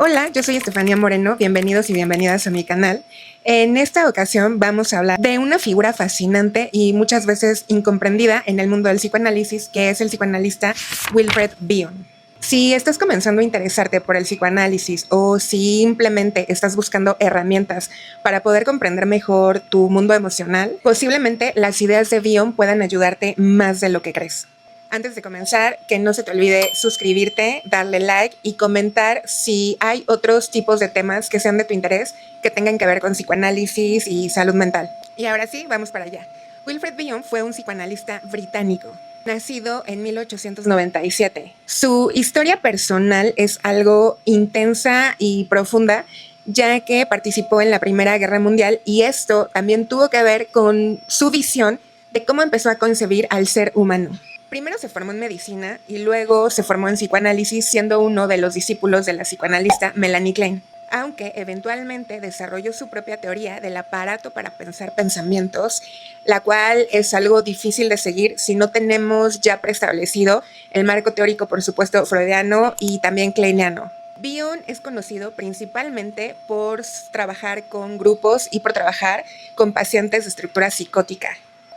Hola, yo soy Estefanía Moreno, bienvenidos y bienvenidas a mi canal. En esta ocasión vamos a hablar de una figura fascinante y muchas veces incomprendida en el mundo del psicoanálisis, que es el psicoanalista Wilfred Bion. Si estás comenzando a interesarte por el psicoanálisis o si simplemente estás buscando herramientas para poder comprender mejor tu mundo emocional, posiblemente las ideas de Bion puedan ayudarte más de lo que crees. Antes de comenzar, que no se te olvide suscribirte, darle like y comentar si hay otros tipos de temas que sean de tu interés, que tengan que ver con psicoanálisis y salud mental. Y ahora sí, vamos para allá. Wilfred Bion fue un psicoanalista británico, nacido en 1897. Su historia personal es algo intensa y profunda, ya que participó en la Primera Guerra Mundial y esto también tuvo que ver con su visión de cómo empezó a concebir al ser humano. Primero se formó en medicina y luego se formó en psicoanálisis, siendo uno de los discípulos de la psicoanalista Melanie Klein, aunque eventualmente desarrolló su propia teoría del aparato para pensar pensamientos, la cual es algo difícil de seguir si no tenemos ya preestablecido el marco teórico, por supuesto, freudiano y también kleiniano. Bion es conocido principalmente por trabajar con grupos y por trabajar con pacientes de estructura psicótica,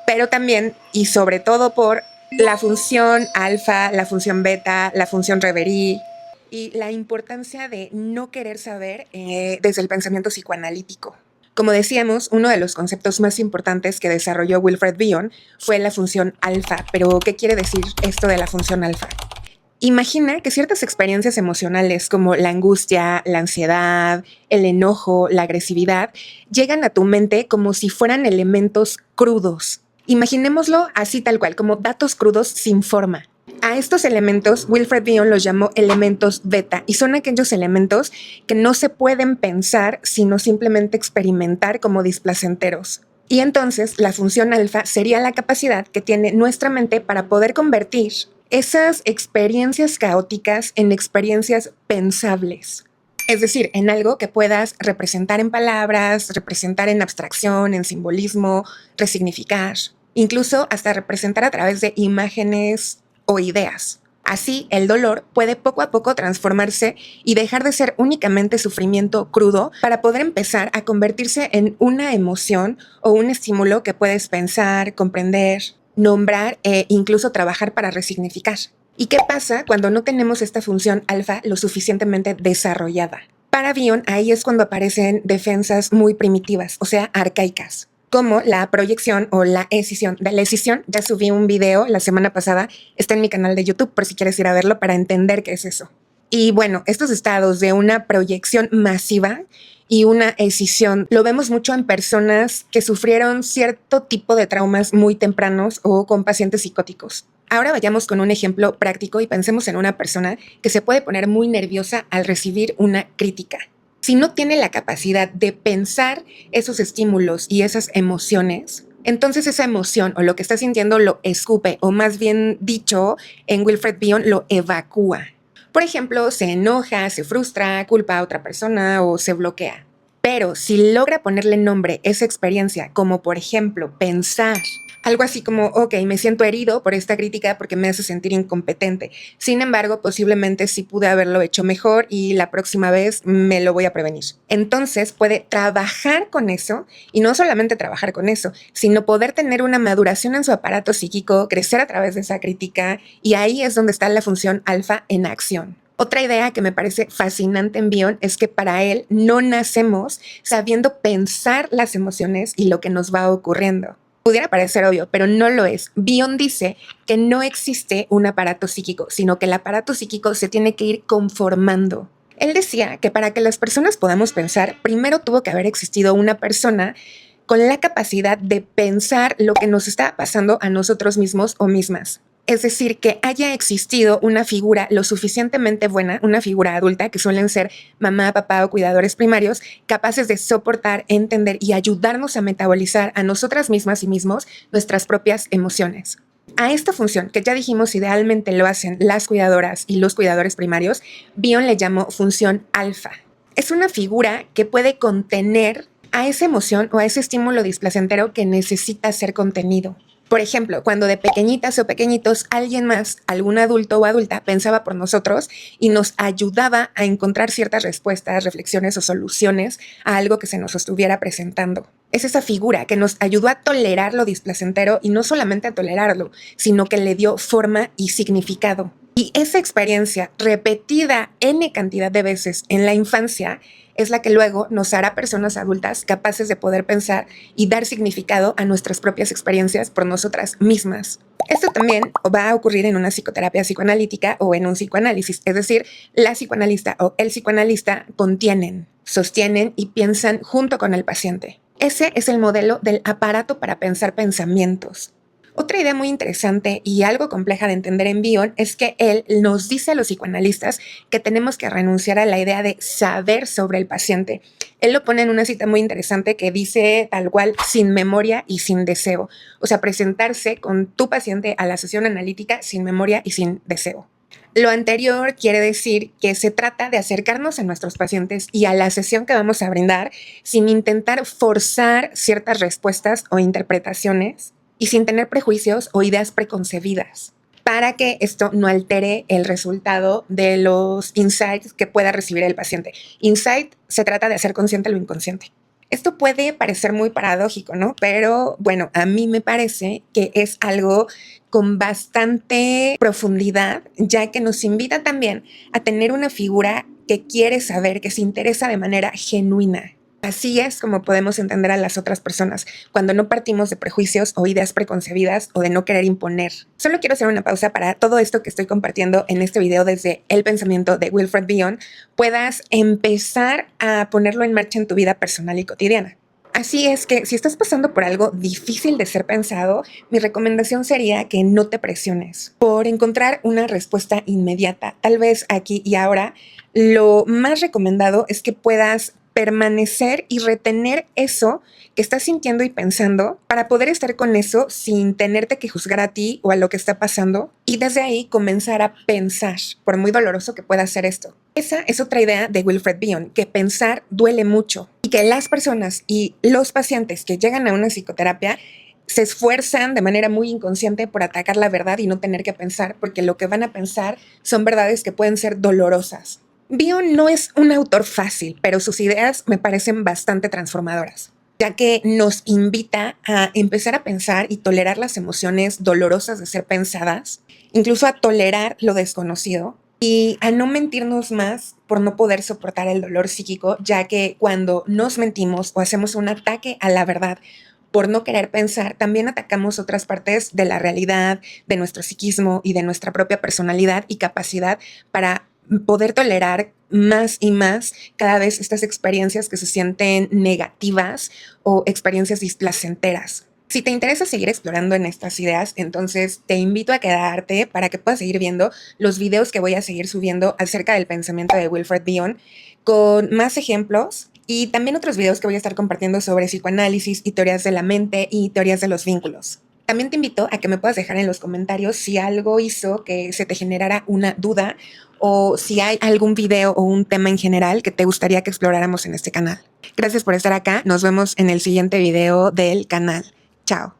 pero también y sobre todo por la función alfa, la función beta, la función reverie y la importancia de no querer saber desde el pensamiento psicoanalítico. Como decíamos, uno de los conceptos más importantes que desarrolló Wilfred Bion fue la función alfa. Pero, ¿qué quiere decir esto de la función alfa? Imagina que ciertas experiencias emocionales como la angustia, la ansiedad, el enojo, la agresividad, llegan a tu mente como si fueran elementos crudos. Imaginémoslo así tal cual, como datos crudos sin forma. A estos elementos, Wilfred Bion los llamó elementos beta y son aquellos elementos que no se pueden pensar sino simplemente experimentar como displacenteros. Y entonces la función alfa sería la capacidad que tiene nuestra mente para poder convertir esas experiencias caóticas en experiencias pensables. Es decir, en algo que puedas representar en palabras, representar en abstracción, en simbolismo, resignificar, incluso hasta representar a través de imágenes o ideas. Así, el dolor puede poco a poco transformarse y dejar de ser únicamente sufrimiento crudo para poder empezar a convertirse en una emoción o un estímulo que puedes pensar, comprender, nombrar e incluso trabajar para resignificar. ¿Y qué pasa cuando no tenemos esta función alfa lo suficientemente desarrollada? Para Bion, ahí es cuando aparecen defensas muy primitivas, o sea, arcaicas, como la proyección o la escisión. De la escisión ya subí un video la semana pasada, está en mi canal de YouTube por si quieres ir a verlo para entender qué es eso. Y bueno, estos estados de una proyección masiva y una escisión lo vemos mucho en personas que sufrieron cierto tipo de traumas muy tempranos o con pacientes psicóticos. Ahora vayamos con un ejemplo práctico y pensemos en una persona que se puede poner muy nerviosa al recibir una crítica. Si no tiene la capacidad de pensar esos estímulos y esas emociones, entonces esa emoción o lo que está sintiendo lo escupe, o más bien dicho, en Wilfred Bion lo evacúa. Por ejemplo, se enoja, se frustra, culpa a otra persona o se bloquea. Pero si logra ponerle nombre a esa experiencia, como por ejemplo pensar, algo así como, ok, me siento herido por esta crítica porque me hace sentir incompetente. Sin embargo, posiblemente sí pude haberlo hecho mejor y la próxima vez me lo voy a prevenir. Entonces puede trabajar con eso y no solamente trabajar con eso, sino poder tener una maduración en su aparato psíquico, crecer a través de esa crítica, y ahí es donde está la función alfa en acción. Otra idea que me parece fascinante en Bion es que para él no nacemos sabiendo pensar las emociones y lo que nos va ocurriendo. Pudiera parecer obvio, pero no lo es. Bion dice que no existe un aparato psíquico, sino que el aparato psíquico se tiene que ir conformando. Él decía que para que las personas podamos pensar, primero tuvo que haber existido una persona con la capacidad de pensar lo que nos está pasando a nosotros mismos o mismas. Es decir, que haya existido una figura lo suficientemente buena, una figura adulta, que suelen ser mamá, papá o cuidadores primarios, capaces de soportar, entender y ayudarnos a metabolizar a nosotras mismas y mismos nuestras propias emociones. A esta función, que ya dijimos idealmente lo hacen las cuidadoras y los cuidadores primarios, Bion le llamó función alfa. Es una figura que puede contener a esa emoción o a ese estímulo displacentero que necesita ser contenido. Por ejemplo, cuando de pequeñitas o pequeñitos alguien más, algún adulto o adulta, pensaba por nosotros y nos ayudaba a encontrar ciertas respuestas, reflexiones o soluciones a algo que se nos estuviera presentando. Es esa figura que nos ayudó a tolerar lo displacentero y no solamente a tolerarlo, sino que le dio forma y significado. Y esa experiencia repetida N cantidad de veces en la infancia es la que luego nos hará personas adultas capaces de poder pensar y dar significado a nuestras propias experiencias por nosotras mismas. Esto también va a ocurrir en una psicoterapia psicoanalítica o en un psicoanálisis, es decir, la psicoanalista o el psicoanalista contienen, sostienen y piensan junto con el paciente. Ese es el modelo del aparato para pensar pensamientos. Otra idea muy interesante y algo compleja de entender en Bion es que él nos dice a los psicoanalistas que tenemos que renunciar a la idea de saber sobre el paciente. Él lo pone en una cita muy interesante que dice tal cual, sin memoria y sin deseo. O sea, presentarse con tu paciente a la sesión analítica sin memoria y sin deseo. Lo anterior quiere decir que se trata de acercarnos a nuestros pacientes y a la sesión que vamos a brindar sin intentar forzar ciertas respuestas o interpretaciones y sin tener prejuicios o ideas preconcebidas, para que esto no altere el resultado de los insights que pueda recibir el paciente. Insight se trata de hacer consciente lo inconsciente. Esto puede parecer muy paradójico, ¿no? Pero bueno, a mí me parece que es algo con bastante profundidad, ya que nos invita también a tener una figura que quiere saber, que se interesa de manera genuina. Así es como podemos entender a las otras personas, cuando no partimos de prejuicios o ideas preconcebidas o de no querer imponer. Solo quiero hacer una pausa para todo esto que estoy compartiendo en este video desde El pensamiento de Wilfred Bion, puedas empezar a ponerlo en marcha en tu vida personal y cotidiana. Así es que si estás pasando por algo difícil de ser pensado, mi recomendación sería que no te presiones por encontrar una respuesta inmediata. Tal vez aquí y ahora, lo más recomendado es que puedas permanecer y retener eso que estás sintiendo y pensando para poder estar con eso sin tenerte que juzgar a ti o a lo que está pasando y desde ahí comenzar a pensar, por muy doloroso que pueda ser esto. Esa es otra idea de Wilfred Bion, que pensar duele mucho y que las personas y los pacientes que llegan a una psicoterapia se esfuerzan de manera muy inconsciente por atacar la verdad y no tener que pensar, porque lo que van a pensar son verdades que pueden ser dolorosas. Bion no es un autor fácil, pero sus ideas me parecen bastante transformadoras, ya que nos invita a empezar a pensar y tolerar las emociones dolorosas de ser pensadas, incluso a tolerar lo desconocido y a no mentirnos más por no poder soportar el dolor psíquico, ya que cuando nos mentimos o hacemos un ataque a la verdad por no querer pensar, también atacamos otras partes de la realidad, de nuestro psiquismo y de nuestra propia personalidad y capacidad para poder tolerar más y más cada vez estas experiencias que se sienten negativas o experiencias displacenteras. Si te interesa seguir explorando en estas ideas, entonces te invito a quedarte para que puedas seguir viendo los videos que voy a seguir subiendo acerca del pensamiento de Wilfred Bion con más ejemplos y también otros videos que voy a estar compartiendo sobre psicoanálisis y teorías de la mente y teorías de los vínculos. También te invito a que me puedas dejar en los comentarios si algo hizo que se te generara una duda o si hay algún video o un tema en general que te gustaría que exploráramos en este canal. Gracias por estar acá. Nos vemos en el siguiente video del canal. Chao.